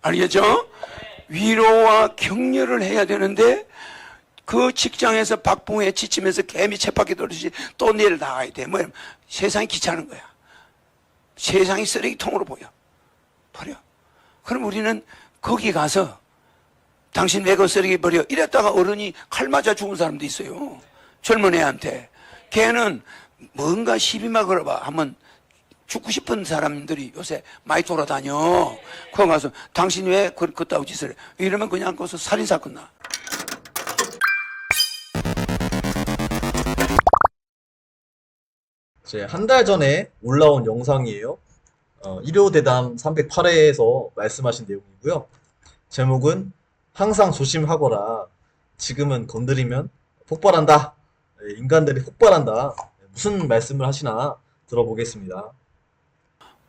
알겠죠? 위로와 격려를 해야 되는데 그 직장에서 박봉에 지치면서 개미 쳇바퀴 돌듯이 또 내일 나가야 돼. 뭐 세상이 귀찮은 거야. 세상이 쓰레기통으로 보여. 버려. 그럼 우리는 거기 가서 당신 왜 그 쓰레기 버려? 이랬다가 어른이 칼 맞아 죽은 사람도 있어요. 젊은 애한테. 걔는 뭔가 시비만 걸어봐 하면 죽고 싶은 사람들이 요새 많이 돌아다녀. 거기 가서 당신 왜 그따위 짓을 해? 이러면 그냥 거기서 살인사건 나. 제 한 달 전에 올라온 영상이에요. 일요대담 308회에서 말씀하신 내용이고요. 제목은 항상 조심하거라. 지금은 건드리면 폭발한다. 인간들이 폭발한다. 무슨 말씀을 하시나 들어보겠습니다.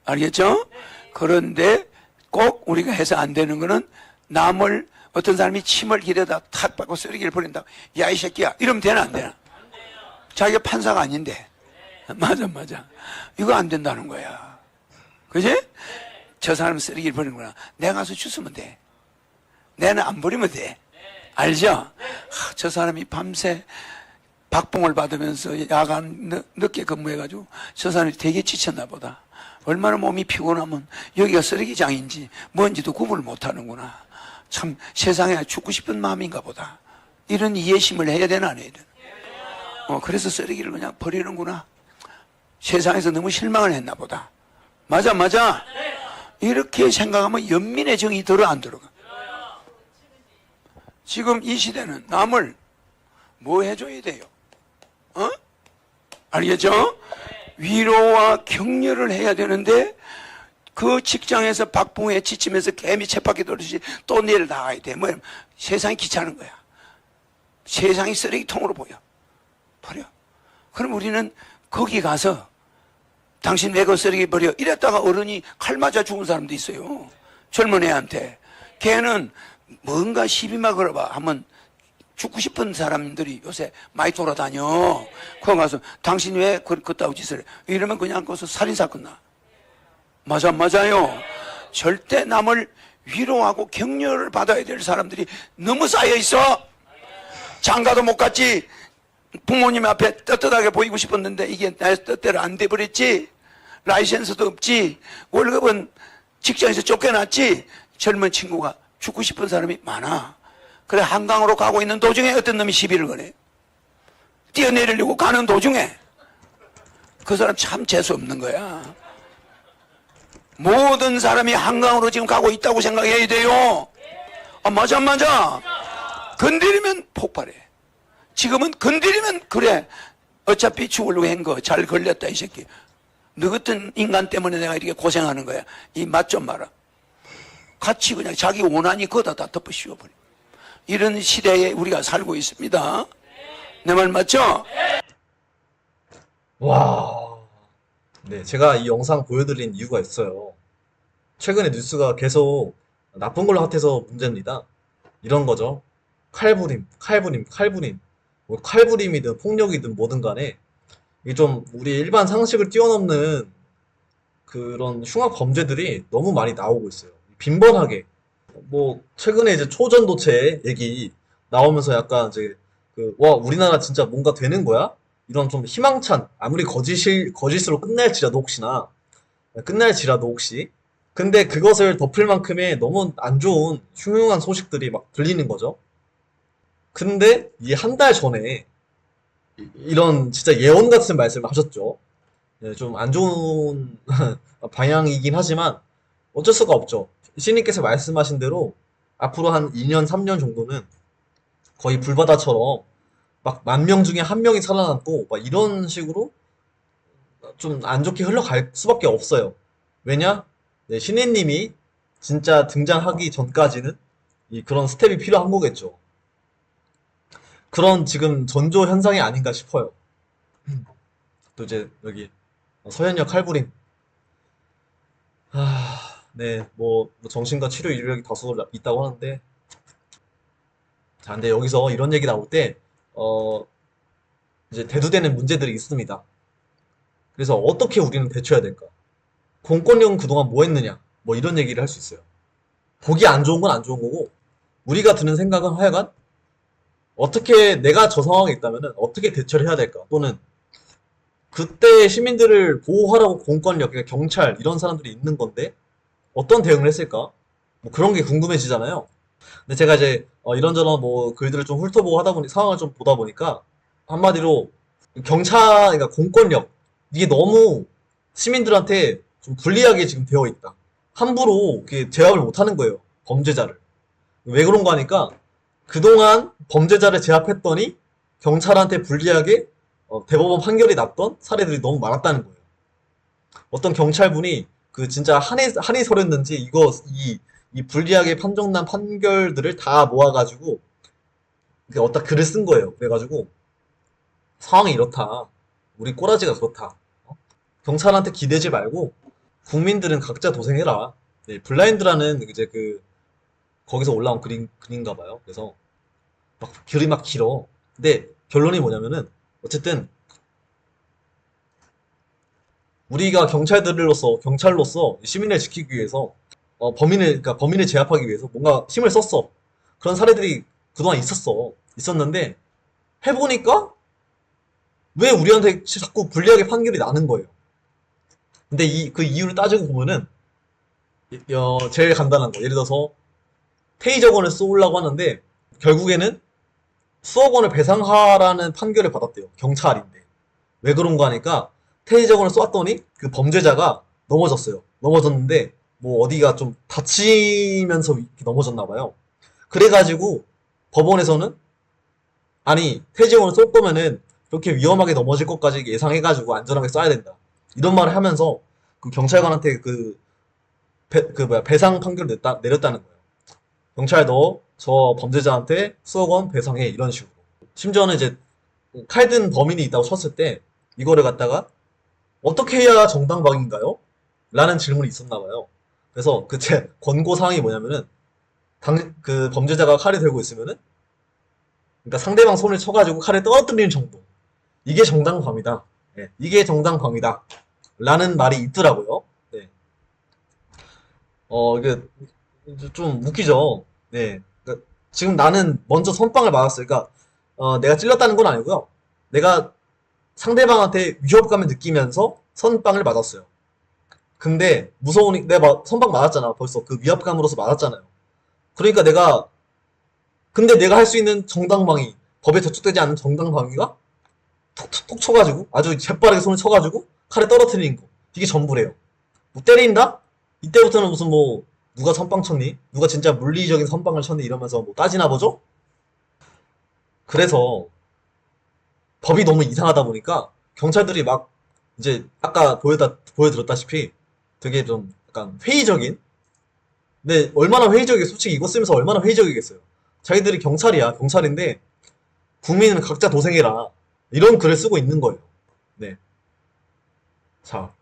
알겠죠? 그런데 꼭 우리가 해서 안 되는 거는 남을 어떤 사람이 침을 길에다 탁 받고 쓰레기를 버린다. 야, 이 새끼야. 이러면 되나 안 되나? 자기가 판사가 아닌데. 맞아. 이거 안 된다는 거야. 그지? 저 사람은 쓰레기를 버리는구나. 내가 가서 주스면 돼. 내는 안 버리면 돼. 알죠? 저 사람이 밤새 박봉을 받으면서 야간 늦게 근무해가지고 저 사람이 되게 지쳤나 보다. 얼마나 몸이 피곤하면 여기가 쓰레기장인지 뭔지도 구분을 못하는구나. 참 세상에 죽고 싶은 마음인가 보다. 이런 이해심을 해야 되나 안 해야 되나. 그래서 쓰레기를 그냥 버리는구나. 세상에서 너무 실망을 했나 보다. 맞아. 이렇게 생각하면 연민의 정이 들어 안 들어가? 지금 이 시대는 남을 뭐 해줘야 돼요? 알겠죠? 위로와 격려를 해야 되는데 그 직장에서 박봉에 지치면서 개미 쳇바퀴 돌듯이 또 내일 나가야 돼. 뭐 세상이 귀찮은 거야. 세상이 쓰레기통으로 보여. 버려. 그럼 우리는 거기 가서 당신 왜 그 쓰레기 버려? 이랬다가 어른이 칼 맞아 죽은 사람도 있어요. 젊은 애한테. 걔는 뭔가 시비만 걸어봐 하면 죽고 싶은 사람들이 요새 많이 돌아다녀. 거기 가서 당신 왜 그따위 짓을 해? 이러면 그냥 거기서 살인사건 나. 맞아요. 절대 남을 위로하고 격려를 받아야 될 사람들이 너무 쌓여 있어. 장가도 못 갔지. 부모님 앞에 떳떳하게 보이고 싶었는데 이게 나의 뜻대로 안 돼버렸지. 라이센스도 없지. 월급은 직장에서 쫓겨났지. 젊은 친구가 죽고 싶은 사람이 많아. 그래 한강으로 가고 있는 도중에 어떤 놈이 시비를 거네. 뛰어내리려고 가는 도중에. 그 사람 참 재수없는 거야. 모든 사람이 한강으로 지금 가고 있다고 생각해야 돼요. 맞아. 건드리면 폭발해. 지금은 건드리면 그래. 어차피 죽으려고 한 거 잘 걸렸다 이 새끼. 너 같은 인간 때문에 내가 이렇게 고생하는 거야. 이 맛 좀 봐라. 같이 그냥 자기 원한이 거다 다 덮어 씌워버려. 이런 시대에 우리가 살고 있습니다. 내 말 맞죠? 와. 네, 제가 이 영상 보여드린 이유가 있어요. 최근에 뉴스가 계속 나쁜 걸로 핫해서 문제입니다. 이런 거죠. 칼부림. 뭐 칼부림이든 폭력이든 뭐든 간에 이게 좀 우리 일반 상식을 뛰어넘는 그런 흉악 범죄들이 너무 많이 나오고 있어요. 빈번하게. 뭐 최근에 이제 초전도체 얘기 나오면서 약간 이제 와 우리나라 진짜 뭔가 되는 거야? 이런 좀 희망찬 아무리 거짓으로 끝날지라도 혹시 근데 그것을 덮을 만큼의 너무 안 좋은 흉흉한 소식들이 막 들리는 거죠. 근데 이 한 달 전에 이런 진짜 예언 같은 말씀을 하셨죠. 네, 좀 안 좋은 방향이긴 하지만 어쩔 수가 없죠. 신님께서 말씀하신 대로 앞으로 한 2년, 3년 정도는 거의 불바다처럼 막 10,000명 중에 1명이 살아남고 막 이런 식으로 좀 안 좋게 흘러갈 수밖에 없어요. 왜냐? 네, 신혜님이 진짜 등장하기 전까지는 그런 스텝이 필요한 거겠죠. 그런 지금 전조 현상이 아닌가 싶어요. 또 이제 여기 서현역 칼부림. 네, 뭐 정신과 치료 인력이 다수 있다고 하는데, 자, 근데 여기서 이런 얘기 나올 때, 이제 대두되는 문제들이 있습니다. 그래서 어떻게 우리는 대처해야 될까? 공권력은 그동안 뭐 했느냐? 뭐 이런 얘기를 할 수 있어요. 보기 안 좋은 건 안 좋은 거고, 우리가 드는 생각은 하여간 어떻게 내가 저 상황에 있다면은 어떻게 대처를 해야 될까? 또는 그때 시민들을 보호하라고 공권력, 그러니까 경찰 이런 사람들이 있는 건데 어떤 대응을 했을까? 뭐 그런 게 궁금해지잖아요. 근데 제가 이제 이런저런 뭐 글들을 좀 훑어보고 하다 보니 상황을 좀 보다 보니까 한마디로 경찰, 그러니까 공권력 이게 너무 시민들한테 좀 불리하게 지금 되어 있다. 함부로 이렇게 제압을 못 하는 거예요. 범죄자를. 왜 그런 거 하니까 그동안 범죄자를 제압했더니 경찰한테 불리하게 대법원 판결이 났던 사례들이 너무 많았다는 거예요. 어떤 경찰분이 그 진짜 한이 서렸는지 이 불리하게 판정난 판결들을 다 모아가지고 어디다 글을 쓴 거예요. 그래가지고 상황이 이렇다. 우리 꼬라지가 그렇다. 경찰한테 기대지 말고 국민들은 각자 도생해라. 네, 블라인드라는 이제 거기서 올라온 글인가 봐요. 그래서 막 글이 막 길어. 근데 결론이 뭐냐면은 어쨌든 우리가 경찰로서 시민을 지키기 위해서 그러니까 범인을 제압하기 위해서 뭔가 힘을 썼어. 그런 사례들이 그동안 있었는데 해보니까 왜 우리한테 자꾸 불리하게 판결이 나는 거예요. 근데 그 이유를 따지고 보면은 제일 간단한 거. 예를 들어서 테이저건을 쏘려고 하는데 결국에는 수억 원을 배상하라는 판결을 받았대요. 경찰인데. 왜 그런가 하니까 테이저건을 쏘았더니 그 범죄자가 넘어졌어요. 넘어졌는데 뭐 어디가 좀 다치면서 이렇게 넘어졌나 봐요. 그래가지고 법원에서는 아니 테이저건을 쏠 거면은 그렇게 위험하게 넘어질 것까지 예상해가지고 안전하게 쏴야 된다. 이런 말을 하면서 그 경찰관한테 배상 판결을 내렸다는 거예요. 경찰 너 저 범죄자한테 수억 원 배상해 이런 식으로. 심지어는 이제 칼 든 범인이 있다고 쳤을 때 이거를 갖다가 어떻게 해야 정당방위인가요? 라는 질문이 있었나 봐요. 그래서 그 제 권고 사항이 뭐냐면은 그 범죄자가 칼을 들고 있으면은 그러니까 상대방 손을 쳐가지고 칼을 떨어뜨리는 정도. 이게 정당방위다. 네, 이게 정당방위다. 라는 말이 있더라고요. 네. 이게 좀 웃기죠. 네. 그러니까 지금 나는 먼저 선빵을 맞았어요. 그러니까 내가 찔렀다는 건 아니고요. 내가 상대방한테 위협감을 느끼면서 선빵을 맞았어요. 근데 무서우니 내가 선빵 맞았잖아. 벌써 그 위협감으로서 맞았잖아요. 그러니까 근데 내가 할 수 있는 정당방위, 법에 저촉되지 않는 정당방위가 톡 쳐가지고 아주 재빠르게 손을 쳐가지고 칼에 떨어뜨리는 거. 이게 전부래요. 뭐 때린다? 이때부터는 무슨 뭐 누가 선빵 쳤니? 누가 진짜 물리적인 선빵을 쳤니? 이러면서 뭐 따지나 보죠? 그래서 법이 너무 이상하다 보니까 경찰들이 막 이제 아까 보여드렸다시피 되게 좀 약간 회의적인. 근데 얼마나 회의적이겠어. 솔직히 이거 쓰면서 얼마나 회의적이겠어요. 자기들이 경찰인데 국민은 각자 도생해라. 이런 글을 쓰고 있는 거예요. 네. 자,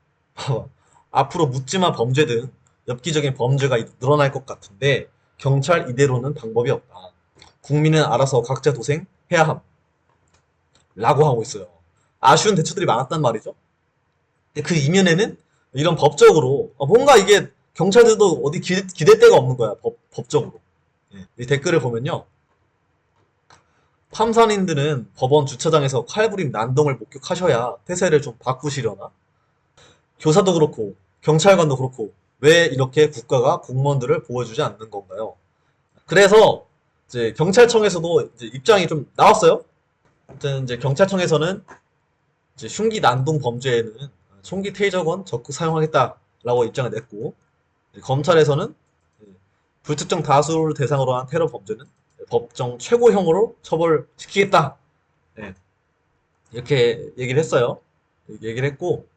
앞으로 묻지마 범죄 등 엽기적인 범죄가 늘어날 것 같은데 경찰 이대로는 방법이 없다. 국민은 알아서 각자 도생해야 함. 라고 하고 있어요. 아쉬운 대처들이 많았단 말이죠. 근데 그 이면에는 이런 법적으로 뭔가 이게 경찰들도 어디 기댈 데가 없는 거야. 법적으로. 예, 이 댓글을 보면요. 팜산인들은 법원 주차장에서 칼부림 난동을 목격하셔야 태세를 좀 바꾸시려나? 교사도 그렇고 경찰관도 그렇고 왜 이렇게 국가가 공무원들을 보호해주지 않는 건가요? 그래서 이제 경찰청에서도 이제 입장이 좀 나왔어요. 아무튼 이제 경찰청에서는 이제 흉기 난동 범죄에는 총기 테이저건 적극 사용하겠다라고 입장을 냈고 검찰에서는 불특정 다수를 대상으로 한 테러 범죄는 법정 최고형으로 처벌시키겠다. 네, 이렇게 얘기를 했어요. 얘기를 했고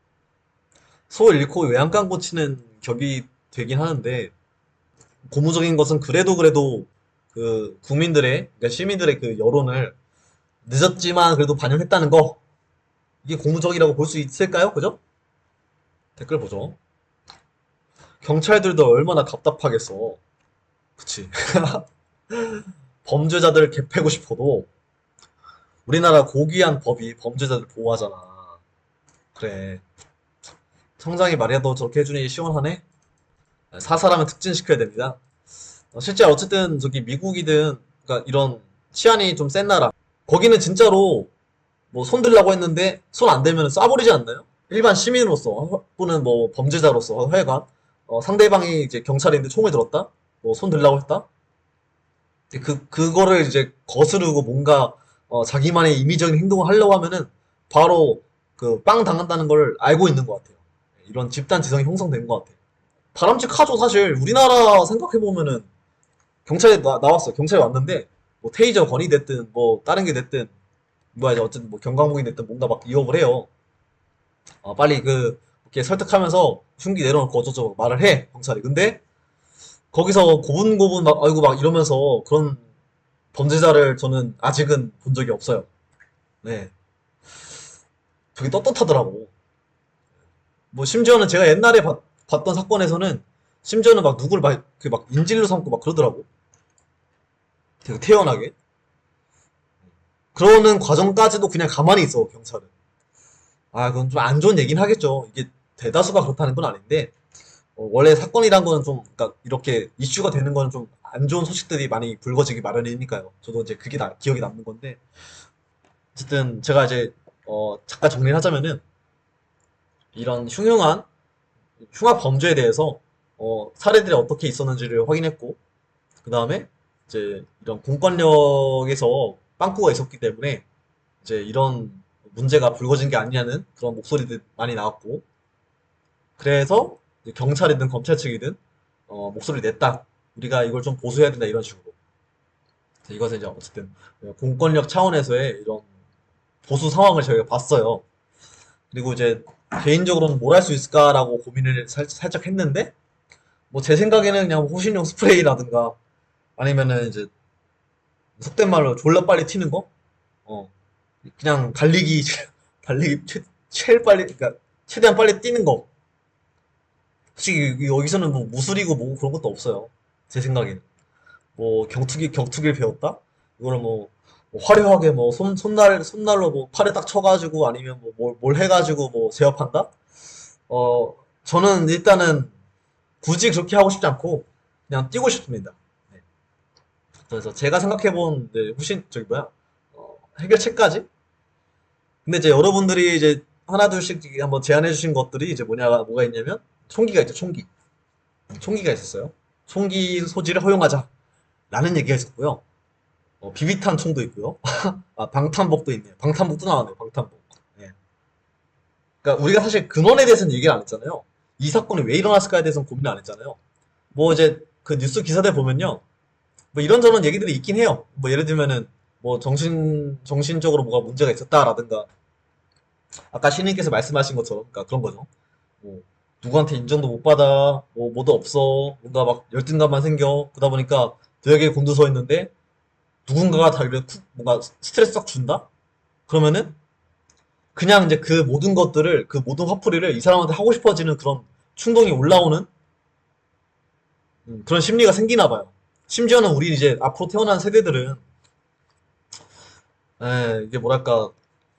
소 잃고 외양간 고치는 격이 되긴 하는데 고무적인 것은 그래도 그 국민들의 그러니까 시민들의 그 여론을 늦었지만 그래도 반영했다는 거 이게 고무적이라고 볼 수 있을까요? 그죠? 댓글 보죠. 경찰들도 얼마나 답답하겠어. 그치. 범죄자들 개패고 싶어도 우리나라 고귀한 법이 범죄자들 보호하잖아. 그래. 청장이 말이라도 저렇게 해주니 시원하네. 사살하면 특진시켜야 됩니다. 실제 어쨌든 저기 미국이든 그러니까 이런 치안이 좀 센 나라 거기는 진짜로 뭐 손 들라고 했는데 손 안 대면 쏴버리지 않나요? 일반 시민으로서 또는 뭐 범죄자로서 하여간 상대방이 이제 경찰인데 총을 들었다? 뭐 손 들라고 했다? 그거를 이제 거스르고 뭔가 자기만의 임의적인 행동을 하려고 하면은 바로 그 빵 당한다는 걸 알고 있는 것 같아요. 이런 집단 지성이 형성된 것 같아요. 바람직하죠, 사실. 우리나라 생각해보면은 경찰이 나왔어. 경찰이 왔는데 뭐 테이저 건이 됐든 뭐 다른 게 됐든 뭐야 이제 어쨌든 뭐 경광봉이 됐든 뭔가 막 위협을 해요. 빨리 이렇게 설득하면서 흉기 내려놓고 어쩌고 말을 해 경찰이. 근데 거기서 고분고분 막 아이고 막 이러면서 그런 범죄자를 저는 아직은 본 적이 없어요. 네, 되게 떳떳하더라고. 뭐 심지어는 제가 옛날에 봤던 사건에서는 심지어는 막 누굴 막 인질로 삼고 막 그러더라고. 되게 태연하게. 그러는 과정까지도 그냥 가만히 있어 경찰은. 그건 좀 안 좋은 얘기는 하겠죠. 이게 대다수가 그렇다는 건 아닌데 원래 사건이란 거는 좀 그러니까 이렇게 이슈가 되는 거는 좀 안 좋은 소식들이 많이 불거지기 마련이니까요. 저도 이제 그게 기억에 남는 건데 어쨌든 제가 이제 잠깐 정리를 하자면은 이런 흉악 범죄에 대해서 사례들이 어떻게 있었는지를 확인했고 그 다음에 이제 이런 공권력에서 빵꾸가 있었기 때문에 이제 이런 문제가 불거진 게 아니냐는 그런 목소리들 많이 나왔고 그래서 이제 경찰이든 검찰 측이든 목소리를 냈다. 우리가 이걸 좀 보수해야 된다 이런 식으로. 그래서 이것은 이제 어쨌든 공권력 차원에서의 이런 보수 상황을 저희가 봤어요. 그리고 이제 개인적으로는 뭘 할 수 있을까라고 고민을 살짝 했는데 뭐 제 생각에는 그냥 호신용 스프레이라든가 아니면은 이제 속된 말로 졸라 빨리 튀는 거? 어, 그냥 달리기 제일 빨리, 그러니까 최대한 빨리 뛰는 거. 솔직히 여기서는 뭐 무술이고 뭐고 그런 것도 없어요. 제 생각에는. 뭐 격투기를 배웠다? 이거를 뭐 화려하게 뭐 손날로 뭐 팔에 딱 쳐가지고 아니면 뭐 뭘 해가지고 뭐 제압한다? 저는 일단은 굳이 그렇게 하고 싶지 않고 그냥 뛰고 싶습니다. 네. 그래서 제가 생각해본 네, 훨씬 저기 뭐야 해결책까지? 근데 이제 여러분들이 이제 하나둘씩 한번 제안해 주신 것들이 이제 뭐가 있냐면 총기가 있죠, 총기. 총기가 있었어요. 총기 소지를 허용하자. 라는 얘기가 있었고요. 비비탄 총도 있고요. 방탄복도 있네요. 방탄복도 나왔네요, 방탄복. 예. 그러니까 우리가 사실 근원에 대해서는 얘기를 안 했잖아요. 이 사건이 왜 일어났을까에 대해서는 고민을 안 했잖아요. 뭐 이제 그 뉴스 기사들 보면요. 뭐 이런저런 얘기들이 있긴 해요. 뭐 예를 들면은 뭐 정신적으로 뭐가 문제가 있었다라든가 아까 시인님께서 말씀하신 것처럼 그러니까 그런 거죠. 뭐 누구한테 인정도 못 받아, 뭐 뭐도 없어, 뭔가 막 열등감만 생겨. 그러다 보니까 도약에 곤두서 있는데 누군가가 자기를 뭔가 스트레스 싹 준다? 그러면은 그냥 이제 그 모든 화풀이를 이 사람한테 하고 싶어지는 그런 충동이 올라오는 그런 심리가 생기나 봐요. 심지어는 우리 이제 앞으로 태어난 세대들은 이게 뭐랄까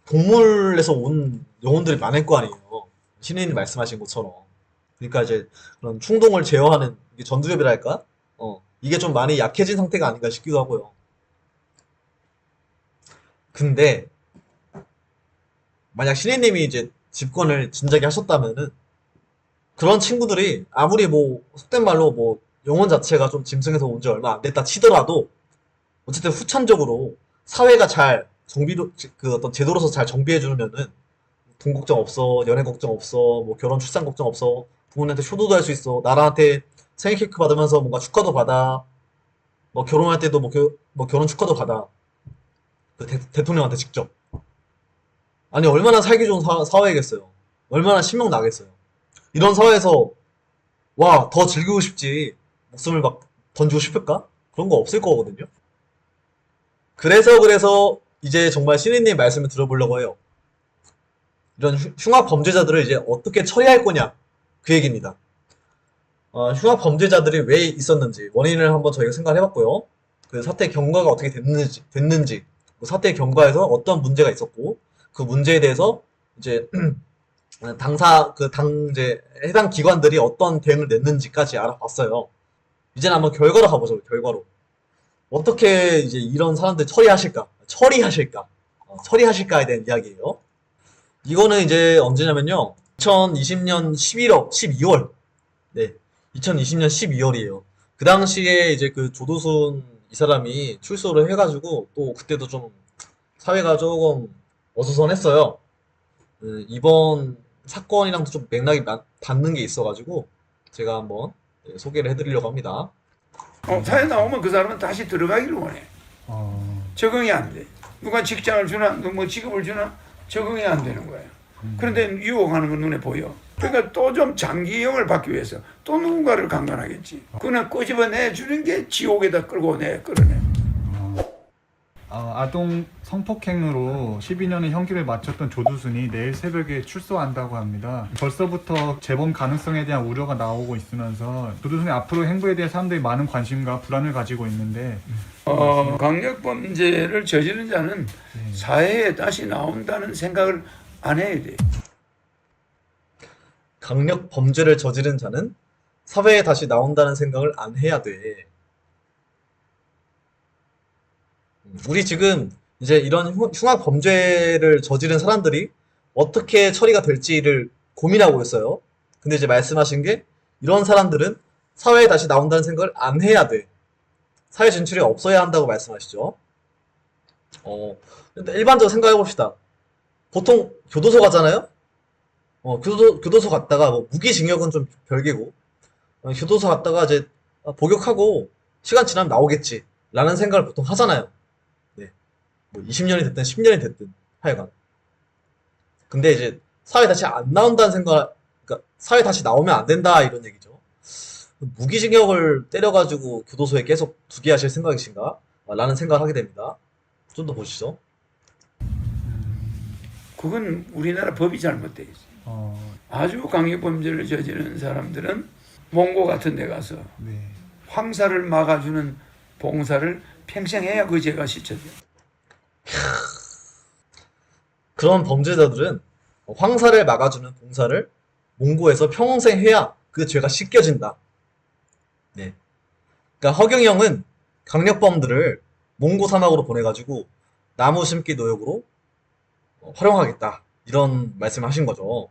동물에서 온 영혼들이 많을 거 아니에요. 신인이 말씀하신 것처럼. 그러니까 이제 그런 충동을 제어하는 이게 전두엽이랄까? 이게 좀 많이 약해진 상태가 아닌가 싶기도 하고요. 근데 만약 신인님이 이제 집권을 진작에 하셨다면은 그런 친구들이 아무리 뭐 속된 말로 뭐 영혼 자체가 좀 짐승에서 온 지 얼마 안 됐다 치더라도 어쨌든 후천적으로 사회가 잘 정비로 그 어떤 제도로서 잘 정비해 주면은 돈 걱정 없어, 연애 걱정 없어, 뭐 결혼 출산 걱정 없어, 부모님한테 효도도 할 수 있어, 나라한테 생일 케이크 받으면서 뭔가 축하도 받아, 뭐 결혼할 때도 뭐 결혼 축하도 받아, 그 대통령한테 직접. 아니 얼마나 살기 좋은 사회겠어요. 얼마나 신명 나겠어요. 이런 사회에서 와, 더 즐기고 싶지. 목숨을 막 던지고 싶을까? 그런 거 없을 거거든요. 그래서 이제 정말 신인님 말씀을 들어보려고 해요. 이런 흉악 범죄자들을 이제 어떻게 처리할 거냐. 그 얘기입니다. 흉악 범죄자들이 왜 있었는지 원인을 한번 저희가 생각을 해봤고요. 그 사태 경과가 어떻게 됐는지 그 사태 경과에서 어떤 문제가 있었고 그 문제에 대해서 이제 이제 해당 기관들이 어떤 대응을 냈는지까지 알아봤어요. 이제는 한번 결과로 가보죠. 결과로. 어떻게 이제 이런 사람들 처리하실까에 대한 이야기예요. 이거는 이제 언제냐면요. 2020년 12월. 네. 2020년 12월이에요. 그 당시에 이제 그 조두순 이 사람이 출소를 해가지고 또 그때도 좀 사회가 조금 어수선했어요. 이번 사건이랑도 좀 맥락이 닿는 게 있어가지고 제가 한번 소개를 해드리려고 합니다. 사회 나오면 그 사람은 다시 들어가기를 원해. 적응이 안 돼. 누가 직장을 주나, 뭐 직업을 주나 적응이 안 되는 거예요. 그런데 유혹하는 건 눈에 보여. 그러니까 또 좀 장기형을 받기 위해서 또 누군가를 강간하겠지. 그는 꼬집어내 주는 게 지옥에다 끌어내. 아동 성폭행으로 12년의 형기를 마쳤던 조두순이 내일 새벽에 출소한다고 합니다. 벌써부터 재범 가능성에 대한 우려가 나오고 있으면서 조두순의 앞으로 행보에 대해 사람들이 많은 관심과 불안을 가지고 있는데 강력범죄를 저지른 자는 사회에 다시 나온다는 생각을 안 해야 돼. 강력 범죄를 저지른 자는 사회에 다시 나온다는 생각을 안 해야 돼. 우리 지금 이제 이런 흉악 범죄를 저지른 사람들이 어떻게 처리가 될지를 고민하고 있어요. 근데 이제 말씀하신 게 이런 사람들은 사회에 다시 나온다는 생각을 안 해야 돼. 사회 진출이 없어야 한다고 말씀하시죠. 근데 일반적으로 생각해 봅시다. 보통 교도소 가잖아요? 교도소 갔다가 뭐 무기징역은 좀 별개고, 교도소 갔다가 이제 복역하고 시간 지나면 나오겠지. 라는 생각을 보통 하잖아요. 네. 뭐 20년이 됐든 10년이 됐든 하여간. 근데 이제 사회 다시 안 나온다는 생각, 그러니까 사회 다시 나오면 안 된다 이런 얘기죠. 무기징역을 때려가지고 교도소에 계속 두게 하실 생각이신가? 라는 생각을 하게 됩니다. 좀 더 보시죠. 그건 우리나라 법이 잘못돼 있어. 아주 강력범죄를 저지르는 사람들은 몽고 같은 데 가서 네. 황사를 막아주는 봉사를 평생 해야 그 죄가 씻혀져. 그런 범죄자들은 황사를 막아주는 봉사를 몽고에서 평생 해야 그 죄가 씻겨진다. 네. 그러니까 허경이 형은 강력범들을 몽고 사막으로 보내가지고 나무 심기 노역으로 활용하겠다. 이런 말씀을 하신 거죠.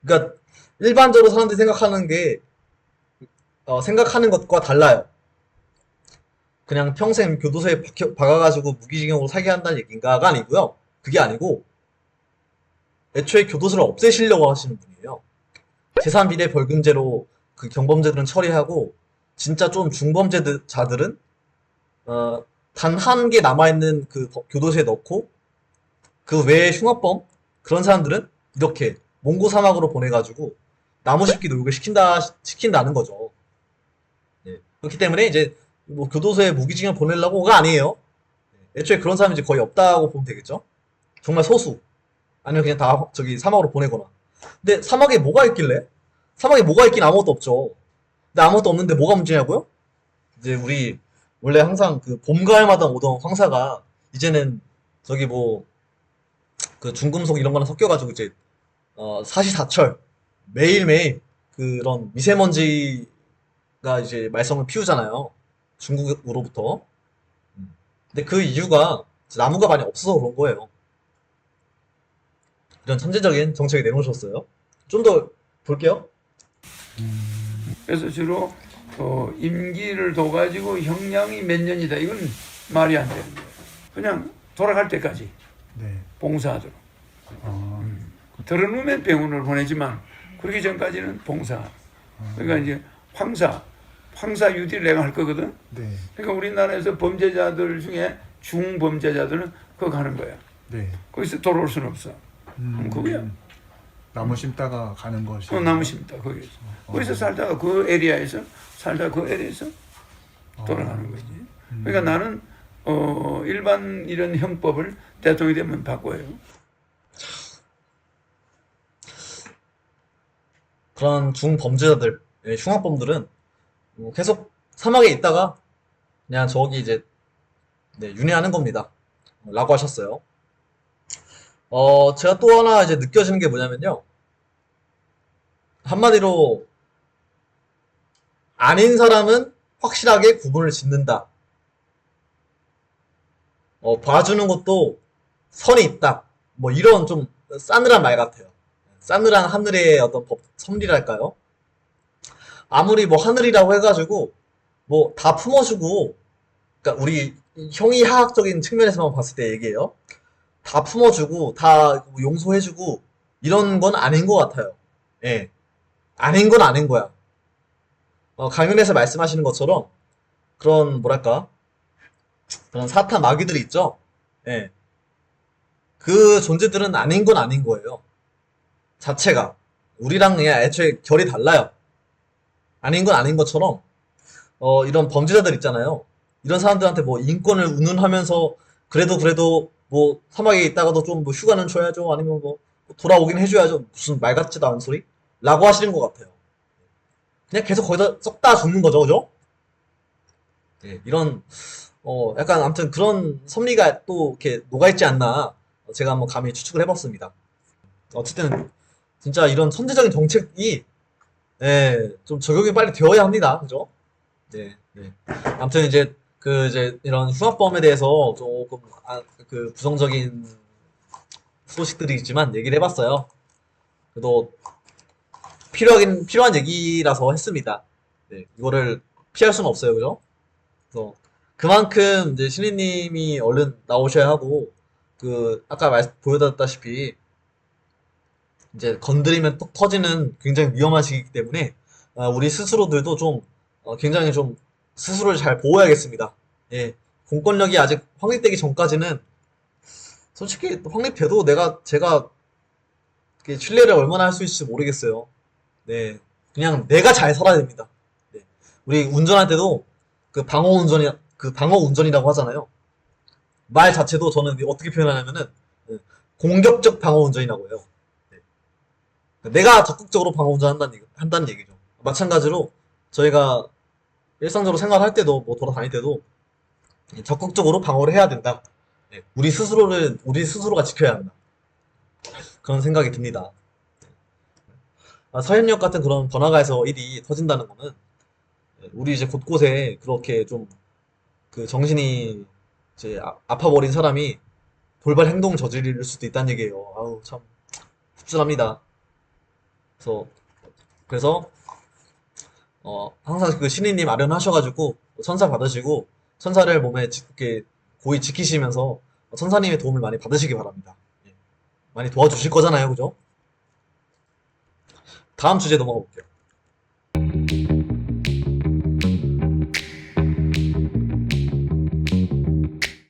그러니까 일반적으로 사람들이 생각하는 것과 달라요. 그냥 평생 교도소에 박아가지고 무기징역으로 살게 한다는 얘기인가가 아니고요. 그게 아니고 애초에 교도소를 없애시려고 하시는 분이에요. 제3비례 벌금제로 그 경범죄들은 처리하고 진짜 좀 중범죄자들은 단 한 개 남아있는 그 교도소에 넣고 그 외에 흉악범 그런 사람들은 이렇게 몽고 사막으로 보내가지고 나무 심기 노역을 시킨다는 거죠. 네. 그렇기 때문에 이제 뭐 교도소에 무기징역 보내려고가 아니에요. 애초에 그런 사람이 이제 거의 없다고 보면 되겠죠. 정말 소수. 아니면 그냥 다 저기 사막으로 보내거나. 근데 사막에 뭐가 있길래? 사막에 뭐가 있긴 아무것도 없죠. 근데 아무것도 없는데 뭐가 문제냐고요? 이제 우리 원래 항상 그 봄, 가을마다 오던 황사가 이제는 저기 뭐 그 중금속 이런 거랑 섞여가지고 이제 사시사철 매일매일 그런 미세먼지가 이제 말썽을 피우잖아요. 중국으로부터. 근데 그 이유가 나무가 많이 없어서 그런 거예요. 이런 천재적인 정책을 내놓으셨어요. 좀 더 볼게요. 그래서 주로 임기를 둬가지고 형량이 몇 년이다. 이건 말이 안 되는 거예요. 그냥 돌아갈 때까지 네. 봉사하도록. 들어놓으면 병원을 보내지만 그러기 전까지는 봉사. 그러니까 이제 황사 유디를 내가 할 거거든. 네. 그러니까 우리나라에서 범죄자들 중에 중범죄자들은 그거 가는 거야. 네. 거기서 돌아올 수는 없어. 그거야. 나무 심다가 가는 것이. 나무 심다 거기서. 거기서 살다가 그 에리아에서 돌아가는 거지. 그러니까 나는 일반 이런 형법을 대통령이 되면 바꿔요. 그런 중범죄자들, 흉악범들은 계속 사막에 있다가 그냥 저기 이제 윤회하는 겁니다. 라고 하셨어요. 제가 또 하나 이제 느껴지는 게 뭐냐면요. 한마디로 아닌 사람은 확실하게 구분을 짓는다. 봐주는 것도 선이 있다. 뭐 이런 좀 싸늘한 말 같아요. 싸늘한 하늘의 어떤 섭리랄까요? 아무리 뭐 하늘이라고 해가지고 뭐 다 품어주고, 그러니까 우리 형이하학적인 측면에서만 봤을 때 얘기해요. 다 품어주고 다 용서해주고 이런 건 아닌 것 같아요. 예, 아닌 건 아닌 거야. 강연에서 말씀하시는 것처럼 그런 뭐랄까 그런 사탄 마귀들이 있죠. 예, 그 존재들은 아닌 건 아닌 거예요. 자체가 우리랑 그냥 애초에 결이 달라요. 아닌 건 아닌 것처럼 이런 범죄자들 있잖아요. 이런 사람들한테 뭐 인권을 운운하면서 그래도 뭐 사막에 있다가도 좀 뭐 휴가는 줘야죠. 아니면 뭐 돌아오긴 해줘야죠. 무슨 말 같지도 않은 소리? 라고 하시는 것 같아요. 그냥 계속 거기다 썩다 죽는 거죠, 그죠? 예, 이런 약간 아무튼 그런 섭리가 또 이렇게 녹아있지 않나 제가 한번 감히 추측을 해봤습니다. 어쨌든 진짜 이런 선제적인 정책이 좀 적용이 빨리 되어야 합니다. 그죠? 네, 네. 아무튼 이제 이런 흉악범에 대해서 조금 그 부정적인 소식들이 있지만 얘기를 해봤어요. 그래도 필요한 얘기라서 했습니다. 네, 이거를 피할 수는 없어요, 그죠? 그래서 그만큼 이제 신인님이 얼른 나오셔야 하고, 아까 보여드렸다시피 이제 건드리면 톡 터지는 굉장히 위험한 시기이기 때문에 우리 스스로들도 좀 굉장히 좀 스스로를 잘 보호해야겠습니다. 예, 공권력이 아직 확립되기 전까지는 솔직히 확립돼도 제가 신뢰를 얼마나 할 수 있을지 모르겠어요. 네, 그냥 내가 잘 살아야 됩니다. 네. 우리 운전할 때도 방어 운전이라고 하잖아요. 말 자체도 저는 어떻게 표현하냐면은 공격적 방어 운전이라고 해요. 네. 내가 적극적으로 방어 운전한다는 얘기죠. 마찬가지로 저희가 일상적으로 생활할 때도 뭐 돌아다닐 때도 적극적으로 방어를 해야 된다. 네. 우리 스스로가 지켜야 한다. 그런 생각이 듭니다. 서현역 같은 그런 번화가에서 일이 터진다는 거는 우리 이제 곳곳에 그렇게 좀 그 정신이 이제 아파버린 사람이 돌발 행동 저지를 수도 있다는 얘기예요. 아우 참 씁쓸합니다. 그래서 항상 그 신인님 아련하셔가지고 천사 받으시고 천사를 몸에 이렇게 고이 지키시면서 천사님의 도움을 많이 받으시기 바랍니다. 예. 많이 도와주실 거잖아요, 그죠? 다음 주제 넘어가 볼게요.